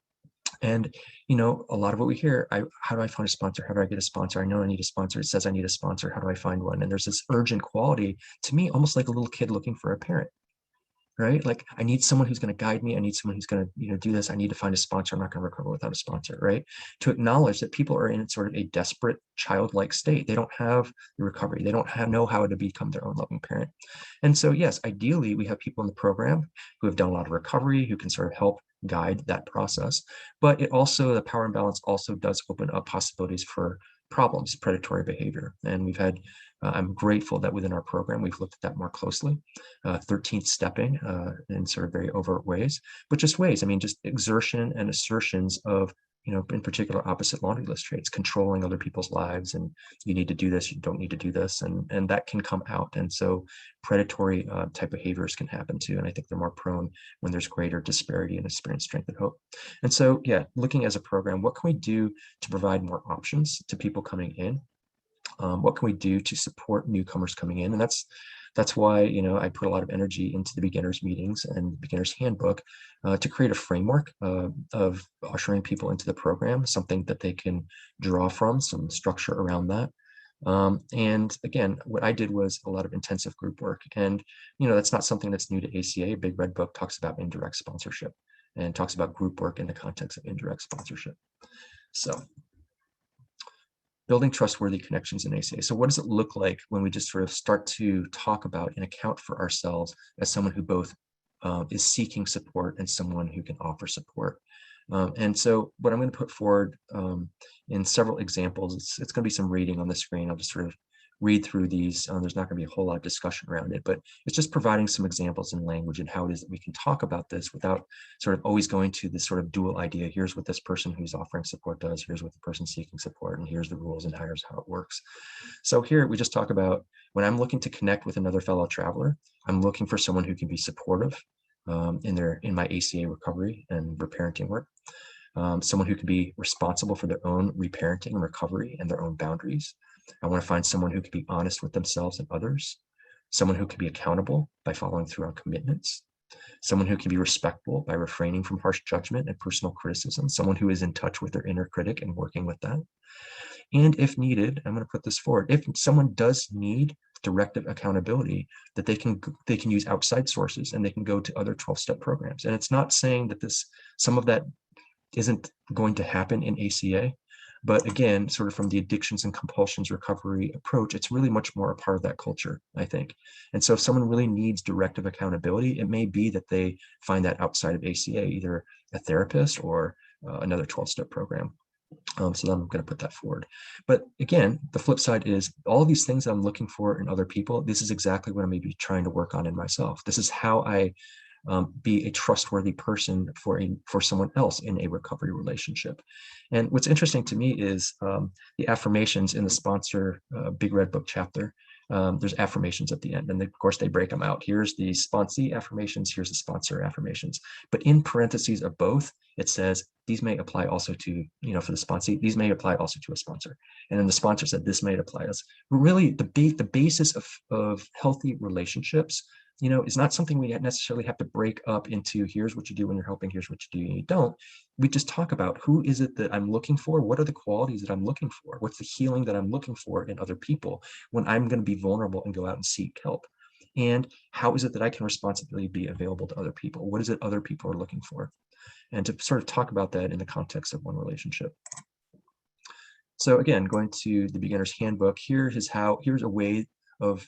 And, a lot of what we hear, how do I find a sponsor? How do I get a sponsor? I know I need a sponsor. It says I need a sponsor. How do I find one? And there's this urgent quality to me, almost like a little kid looking for a parent, right? Like, I need someone who's going to guide me. I need someone who's going to, do this. I need to find a sponsor. I'm not going to recover without a sponsor, right? To acknowledge that people are in sort of a desperate childlike state. They don't have the recovery. They don't know how to become their own loving parent. And so, yes, ideally, we have people in the program who have done a lot of recovery, who can sort of help guide that process. But the power imbalance also does open up possibilities for problems, predatory behavior. And I'm grateful that within our program, we've looked at that more closely, 13th stepping in sort of very overt ways, but just ways, just exertion and assertions of, in particular, opposite laundry list traits, controlling other people's lives, and you need to do this, you don't need to do this, and that can come out. And so predatory type behaviors can happen too. And I think they're more prone when there's greater disparity in experience, strength, and hope. And so, yeah, looking as a program, what can we do to provide more options to people coming in? What can we do to support newcomers coming in? And that's why, I put a lot of energy into the beginners meetings and beginners handbook to create a framework of ushering people into the program, something that they can draw from, some structure around that. And again, what I did was a lot of intensive group work. And, that's not something that's new to ACA. Big Red Book talks about indirect sponsorship and talks about group work in the context of indirect sponsorship. So, building trustworthy connections in ACA. So what does it look like when we just sort of start to talk about and account for ourselves as someone who both is seeking support and someone who can offer support? And so what I'm going to put forward in several examples, it's going to be some reading on the screen. I'll just sort of read through these. There's not going to be a whole lot of discussion around it, but it's just providing some examples in language and how it is that we can talk about this without sort of always going to this sort of dual idea. Here's what this person who's offering support does. Here's what the person seeking support, and here's the rules and here's how it works. So here we just talk about when I'm looking to connect with another fellow traveler, I'm looking for someone who can be supportive, in my ACA recovery and reparenting work. Someone who can be responsible for their own reparenting and recovery and their own boundaries. I want to find someone who can be honest with themselves and others, someone who can be accountable by following through on commitments, someone who can be respectful by refraining from harsh judgment and personal criticism, someone who is in touch with their inner critic and working with that. And if needed, I'm going to put this forward, if someone does need directive accountability, that they can use outside sources and they can go to other 12-step programs. And it's not saying that some of that isn't going to happen in ACA, but again, sort of from the addictions and compulsions recovery approach, it's really much more a part of that culture, I think. And so if someone really needs directive accountability, it may be that they find that outside of ACA, either a therapist or another 12-step program. So I'm going to put that forward. But again, the flip side is all of these things I'm looking for in other people. This is exactly what I'm maybe trying to work on in myself. This is how I be a trustworthy person for someone else in a recovery relationship. And what's interesting to me is the affirmations in the sponsor Big Red Book chapter. There's affirmations at the end, and of course they break them out. Here's the sponsee affirmations, here's the sponsor affirmations. But in parentheses of both, it says these may apply also to, for the sponsee, these may apply also to a sponsor. And then the sponsor said this may apply to us. Really, the basis of healthy relationships, is not something we necessarily have to break up into here's what you do when you're helping, here's what you do and you don't. We just talk about who is it that I'm looking for? What are the qualities that I'm looking for? What's the healing that I'm looking for in other people when I'm going to be vulnerable and go out and seek help? And how is it that I can responsibly be available to other people? What is it other people are looking for? And to sort of talk about that in the context of one relationship. So again, going to the beginner's handbook, here's a way of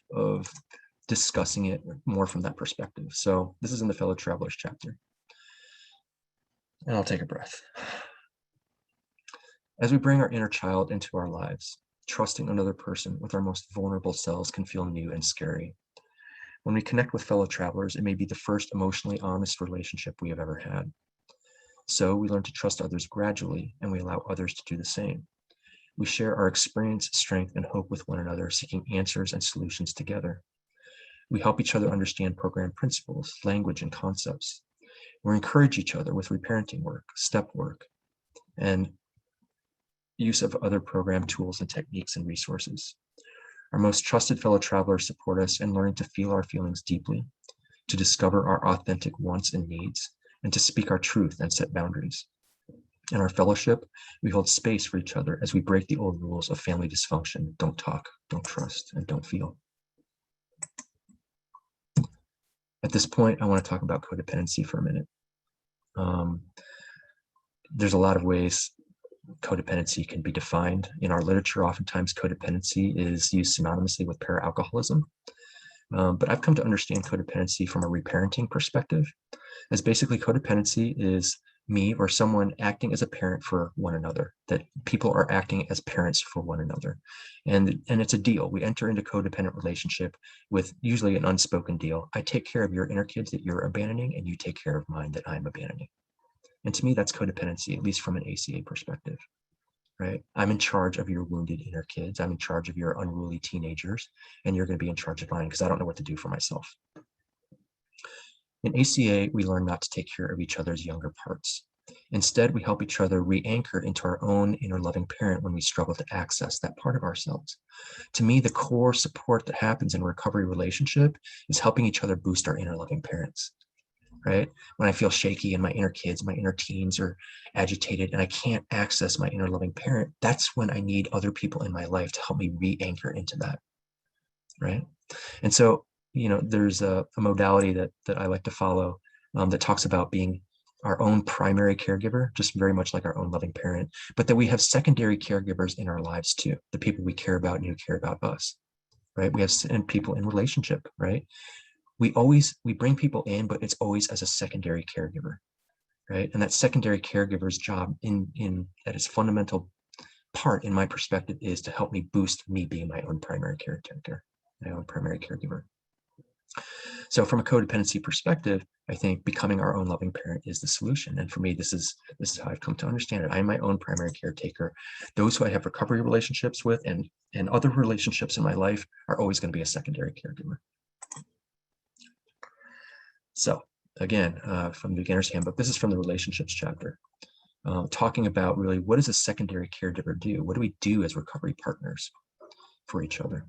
discussing it more from that perspective. So this is in the Fellow Travelers chapter. And I'll take a breath. As we bring our inner child into our lives, trusting another person with our most vulnerable selves can feel new and scary. When we connect with fellow travelers, it may be the first emotionally honest relationship we have ever had. So we learn to trust others gradually, and we allow others to do the same. We share our experience, strength, and hope with one another, seeking answers and solutions together. We help each other understand program principles, language, and concepts. We encourage each other with reparenting work, step work, and use of other program tools and techniques and resources. Our most trusted fellow travelers support us in learning to feel our feelings deeply, to discover our authentic wants and needs, and to speak our truth and set boundaries. In our fellowship, we hold space for each other as we break the old rules of family dysfunction: don't talk, don't trust, and don't feel. At this point, I want to talk about codependency for a minute. There's a lot of ways codependency can be defined. In our literature, oftentimes codependency is used synonymously with para-alcoholism. But I've come to understand codependency from a reparenting perspective, as basically codependency is me or someone acting as a parent for one another, that people are acting as parents for one another. And it's a deal. We enter into codependent relationship with usually an unspoken deal. I take care of your inner kids that you're abandoning, and you take care of mine that I'm abandoning. And to me, that's codependency, at least from an ACA perspective, right? I'm in charge of your wounded inner kids. I'm in charge of your unruly teenagers, and you're going to be in charge of mine because I don't know what to do for myself. In ACA, we learn not to take care of each other's younger parts. Instead, we help each other re-anchor into our own inner loving parent when we struggle to access that part of ourselves. To me, the core support that happens in a recovery relationship is helping each other boost our inner loving parents, right? When I feel shaky and my inner kids, my inner teens are agitated and I can't access my inner loving parent, that's when I need other people in my life to help me re-anchor into that, right? And so, there's a modality that I like to follow that talks about being our own primary caregiver, just very much like our own loving parent, but that we have secondary caregivers in our lives too, the people we care about and who care about us, right? We have people in relationship, right? We bring people in, but it's always as a secondary caregiver, right? And that secondary caregiver's job at its fundamental part, in my perspective, is to help me boost me being my own primary caretaker, my own primary caregiver. So from a codependency perspective, I think becoming our own loving parent is the solution. And for me, this is how I've come to understand it. I'm my own primary caretaker. Those who I have recovery relationships with and other relationships in my life are always going to be a secondary caregiver. So again, from the beginner's handbook. This is from the relationships chapter, talking about really what does a secondary caregiver do? What do we do as recovery partners for each other?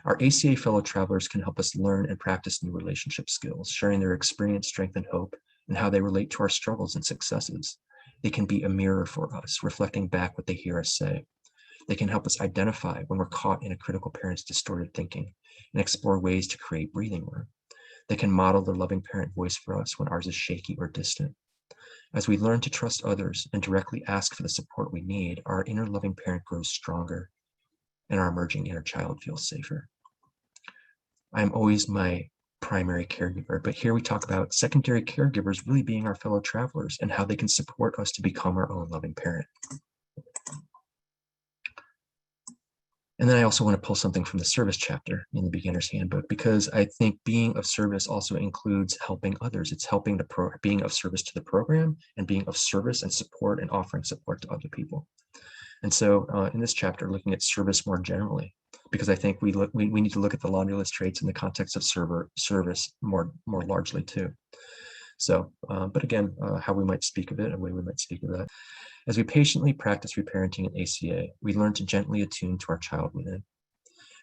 Our ACA fellow travelers can help us learn and practice new relationship skills, sharing their experience, strength, and hope, and how they relate to our struggles and successes. They can be a mirror for us, reflecting back what they hear us say. They can help us identify when we're caught in a critical parent's distorted thinking and explore ways to create breathing room. They can model their loving parent voice for us when ours is shaky or distant. As we learn to trust others and directly ask for the support we need, our inner loving parent grows stronger and our emerging inner child feels safer. I'm always my primary caregiver, but here we talk about secondary caregivers really being our fellow travelers and how they can support us to become our own loving parent. And then I also want to pull something from the service chapter in the beginner's handbook, because I think being of service also includes helping others. It's helping being of service to the program and being of service and support and offering support to other people. And so in this chapter, looking at service more generally, because I think we need to look at the laundry list traits in the context of service more largely too. So, but again, how we might speak of it, a way we might speak of that. As we patiently practice reparenting in ACA, we learn to gently attune to our child within.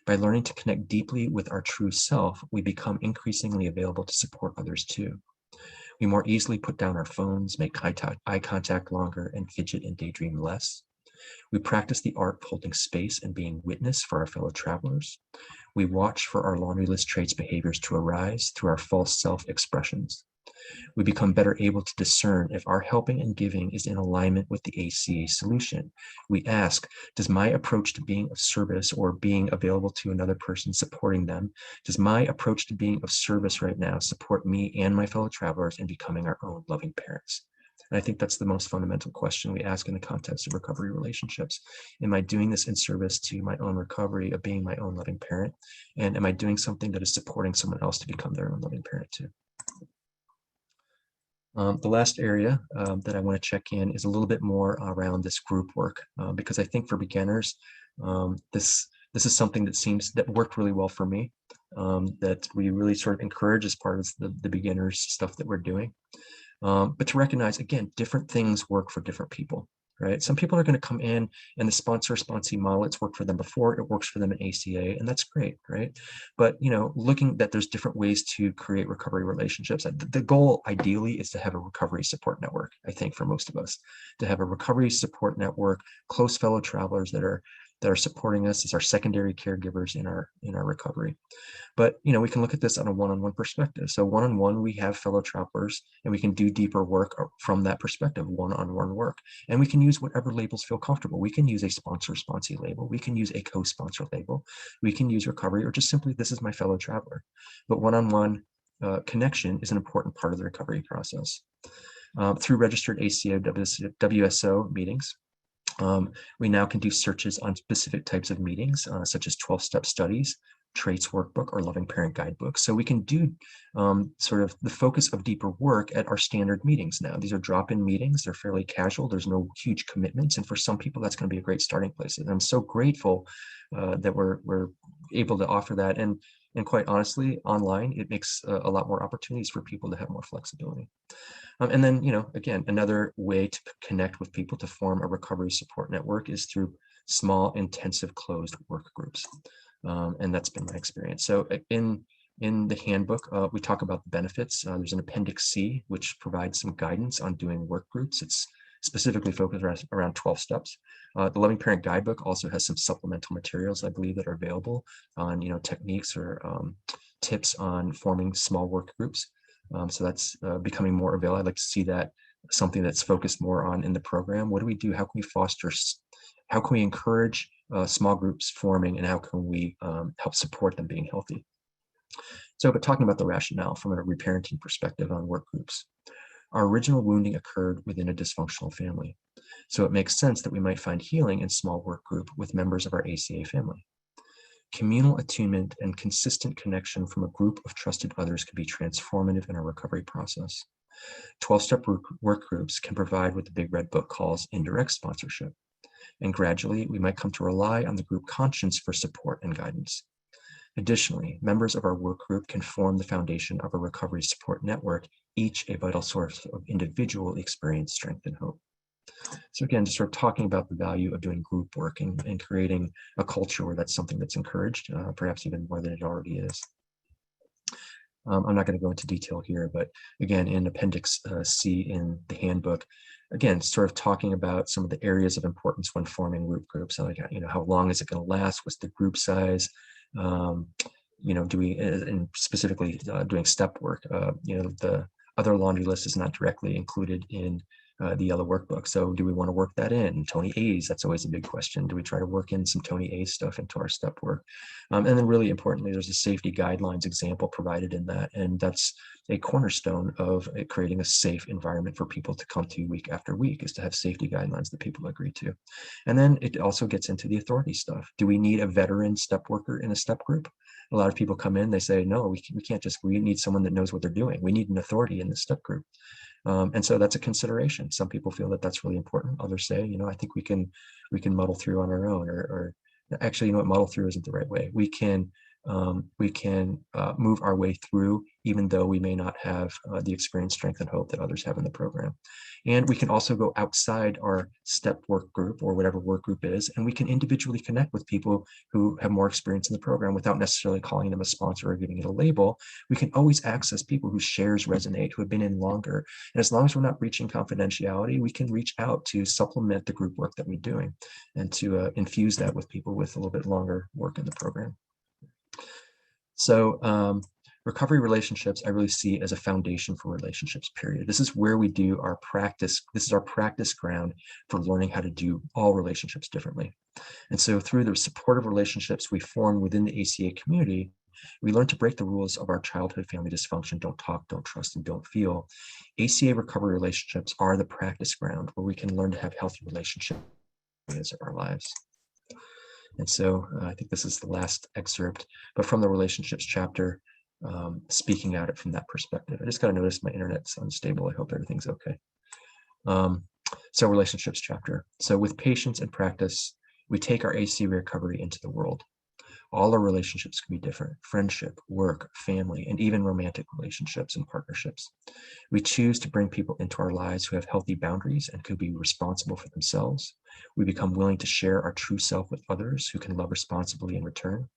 By learning to connect deeply with our true self, we become increasingly available to support others too. We more easily put down our phones, make eye contact longer, and fidget and daydream less. We practice the art of holding space and being witness for our fellow travelers. We watch for our laundry list traits behaviors to arise through our false self expressions. We become better able to discern if our helping and giving is in alignment with the ACA solution. We ask, does my approach to being of service or being available to another person supporting them, does my approach to being of service right now support me and my fellow travelers in becoming our own loving parents? And I think that's the most fundamental question we ask in the context of recovery relationships. Am I doing this in service to my own recovery of being my own loving parent? And am I doing something that is supporting someone else to become their own loving parent too? The last area that I want to check in is a little bit more around this group work, because I think for beginners, this is something that worked really well for me, that we really sort of encourage as part of the beginners stuff that we're doing. But to recognize, again, different things work for different people, right? Some people are going to come in and the sponsor-sponsee model, it's worked for them before, it works for them in ACA, and that's great, right? But, looking that there's different ways to create recovery relationships. The goal ideally is to have a recovery support network, I think, for most of us, to have a recovery support network, close fellow travelers that are supporting us as our secondary caregivers in our recovery. But we can look at this on a one-on-one perspective. So one-on-one, we have fellow travelers, and we can do deeper work from that perspective, one-on-one work. And we can use whatever labels feel comfortable. We can use a sponsor-sponsee label. We can use a co-sponsor label. We can use recovery, or just simply, this is my fellow traveler. But one-on-one connection is an important part of the recovery process. Through registered ACA WSO meetings, we now can do searches on specific types of meetings, such as 12-step studies, traits workbook, or loving parent guidebook. So we can do sort of the focus of deeper work at our standard meetings now. These are drop-in meetings. They're fairly casual. There's no huge commitments. And for some people, that's going to be a great starting place. And I'm so grateful that we're able to offer that. And quite honestly, online, it makes a lot more opportunities for people to have more flexibility. And then, again, another way to connect with people to form a recovery support network is through small, intensive, closed work groups. And that's been my experience. So in the handbook, we talk about the benefits. There's an Appendix C, which provides some guidance on doing work groups. It's specifically focused around 12 steps. The Loving Parent Guidebook also has some supplemental materials, I believe, that are available on, techniques or tips on forming small work groups. So that's becoming more available. I'd like to see that something that's focused more on in the program. What do we do? How can we foster, how can we encourage small groups forming, and how can we help support them being healthy? So, but talking about the rationale from a reparenting perspective on work groups, our original wounding occurred within a dysfunctional family. So it makes sense that we might find healing in small work group with members of our ACA family. Communal attunement and consistent connection from a group of trusted others can be transformative in our recovery process. 12-step work groups can provide what the Big Red Book calls indirect sponsorship. And gradually, we might come to rely on the group conscience for support and guidance. Additionally, members of our work group can form the foundation of a recovery support network each a vital source of individual experience, strength, and hope. So again, just sort of talking about the value of doing group work and creating a culture where that's something that's encouraged, perhaps even more than it already is. I'm not going to go into detail here, but again, in Appendix C in the handbook, again, sort of talking about some of the areas of importance when forming groups. So like, how long is it going to last? What's the group size? Do we, and specifically doing step work, the other laundry list is not directly included in the yellow workbook. So do we want to work that in? Tony A's, that's always a big question. Do we try to work in some Tony A stuff into our step work? And then really importantly, there's a safety guidelines example provided in that. And that's a cornerstone of creating a safe environment for people to come to week after week, is to have safety guidelines that people agree to. And then it also gets into the authority stuff. Do we need a veteran step worker in a step group? A lot of people come in, they say, no, we can't we need someone that knows what they're doing. We need an authority in the step group. And so that's a consideration. Some people feel that that's really important. Others say, I think we can muddle through on our own, or actually, muddle through isn't the right way. We can move our way through, even though we may not have the experience, strength, and hope that others have in the program. And we can also go outside our step work group or whatever work group is, and we can individually connect with people who have more experience in the program without necessarily calling them a sponsor or giving it a label. We can always access people whose shares resonate, who have been in longer. And as long as we're not breaching confidentiality, we can reach out to supplement the group work that we're doing and to infuse that with people with a little bit longer work in the program. So recovery relationships, I really see as a foundation for relationships, period. This is where we do our practice. This is our practice ground for learning how to do all relationships differently. And so through the supportive relationships we form within the ACA community, we learn to break the rules of our childhood family dysfunction: don't talk, don't trust, and don't feel. ACA recovery relationships are the practice ground where we can learn to have healthy relationships in our lives. And so I think this is the last excerpt, but from the relationships chapter, speaking at it from that perspective. I just got to notice my internet's unstable. I hope everything's okay. So relationships chapter. So with patience and practice, we take our ACA recovery into the world. All our relationships can be different: friendship, work, family, and even romantic relationships and partnerships. We choose to bring people into our lives who have healthy boundaries and could be responsible for themselves. We become willing to share our true self with others who can love responsibly in return.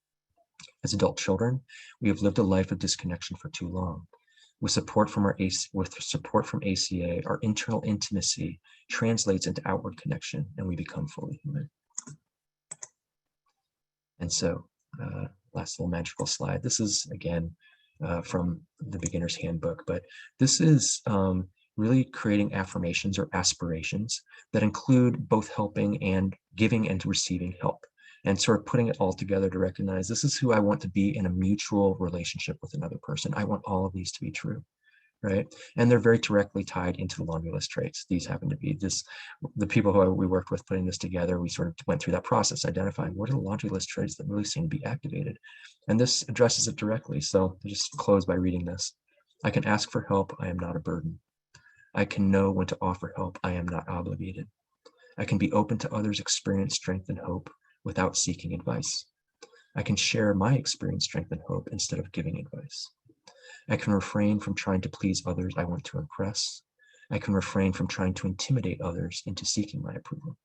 As adult children, we have lived a life of disconnection for too long. With support from ACA, our internal intimacy translates into outward connection, and we become fully human. And so, last little magical slide. This is, again, from the beginner's handbook, but this is really creating affirmations or aspirations that include both helping and giving and receiving help, and sort of putting it all together to recognize this is who I want to be in a mutual relationship with another person. I want all of these to be true, right? And they're very directly tied into the laundry list traits. These happen to be the people who we worked with putting this together. We sort of went through that process, identifying what are the laundry list traits that really seem to be activated. And this addresses it directly. So I'll just close by reading this. I can ask for help. I am not a burden. I can know when to offer help. I am not obligated. I can be open to others' experience, strength, and hope without seeking advice. I can share my experience, strength, and hope instead of giving advice. I can refrain from trying to please others I want to impress. I can refrain from trying to intimidate others into seeking my approval.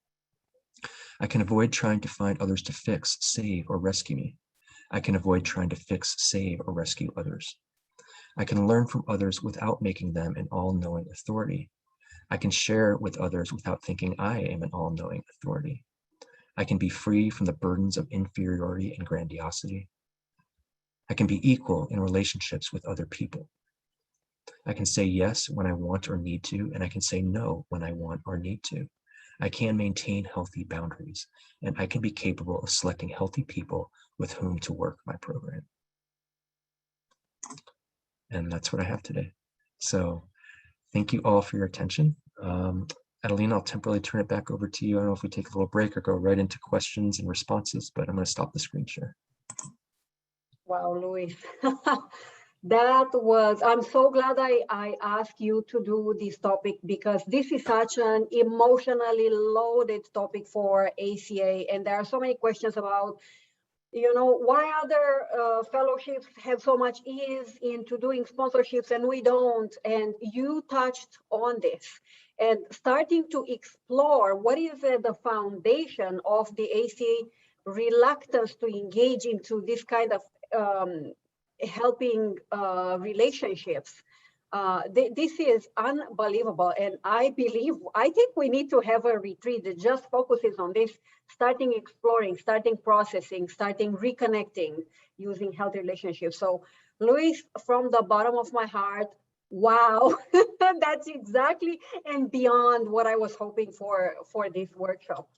I can avoid trying to find others to fix, save, or rescue me. I can avoid trying to fix, save, or rescue others. I can learn from others without making them an all-knowing authority. I can share with others without thinking I am an all-knowing authority. I can be free from the burdens of inferiority and grandiosity. I can be equal in relationships with other people. I can say yes when I want or need to, and I can say no when I want or need to. I can maintain healthy boundaries, and I can be capable of selecting healthy people with whom to work my program. And that's what I have today. So thank you all for your attention. Adelina, I'll temporarily turn it back over to you. I don't know if we take a little break or go right into questions and responses, but I'm going to stop the screen share. Wow, Luis. I'm so glad I asked you to do this topic, because this is such an emotionally loaded topic for ACA. And there are so many questions about you know, why other fellowships have so much ease into doing sponsorships and we don't? And you touched on this and starting to explore what is at the foundation of the ACA reluctance to engage into this kind of helping relationships. This is unbelievable. And I think we need to have a retreat that just focuses on this, starting exploring, starting processing, starting reconnecting using health relationships. So Luis, from the bottom of my heart, wow, that's exactly and beyond what I was hoping for this workshop.